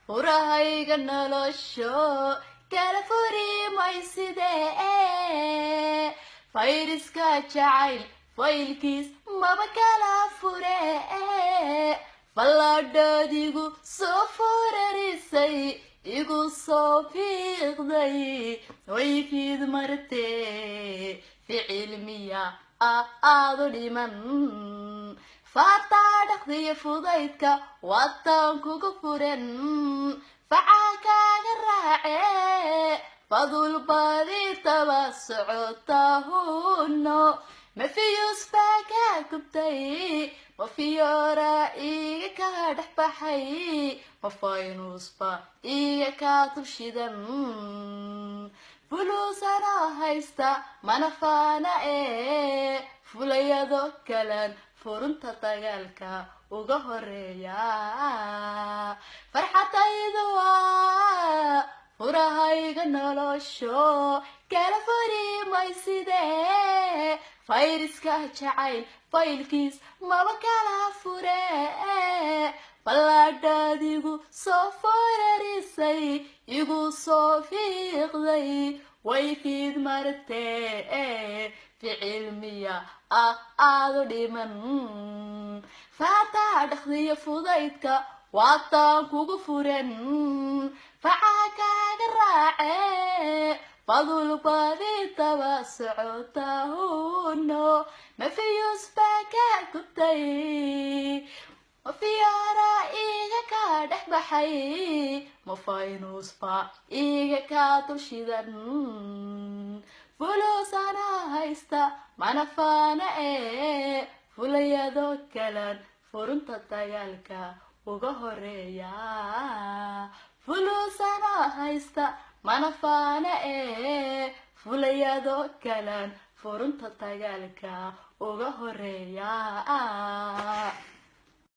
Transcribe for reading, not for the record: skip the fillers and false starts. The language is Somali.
furahayga nolosho kala furi maysidee fayriska jacayl faylkiis maba kala fure falladhaadigu soo furarisay igu soo fiiqday way fiid martee ficil miya aadu dhiman faataa dhaqdiya fudaydka waatan kugu furan facaa kaaga raace fadul badi taba socotahuno mafiyus baa kaa gubtay mafiyora iga kaa dhex baxay mafaynusba iga kaa dulshidan fulusana haysta mana faana fulayado kalan furunta dagaalka uga horeeya farxadaydu waa furahayga nolosho kala furi maysidee fayriska jacayl faylkiis maba kala fure falladhaadigu soo furarisay igu soo fiiqday way fiid martee ficil miya aadu dhiman faataa dhaqdiya fudaydka waatan kugu furan facaa kaaga raace fadul badi taba socotahuno mafiyus baa kaa gubtay mafiyara iga kaa dhex baxay mafaynusba iga kaa dulshidan fulusana haysta mana faana fulayado kalan furunta dagaalka uga horeeya fulusana haysta mana faana fulayado kalan furunta dagaalka uga horeeya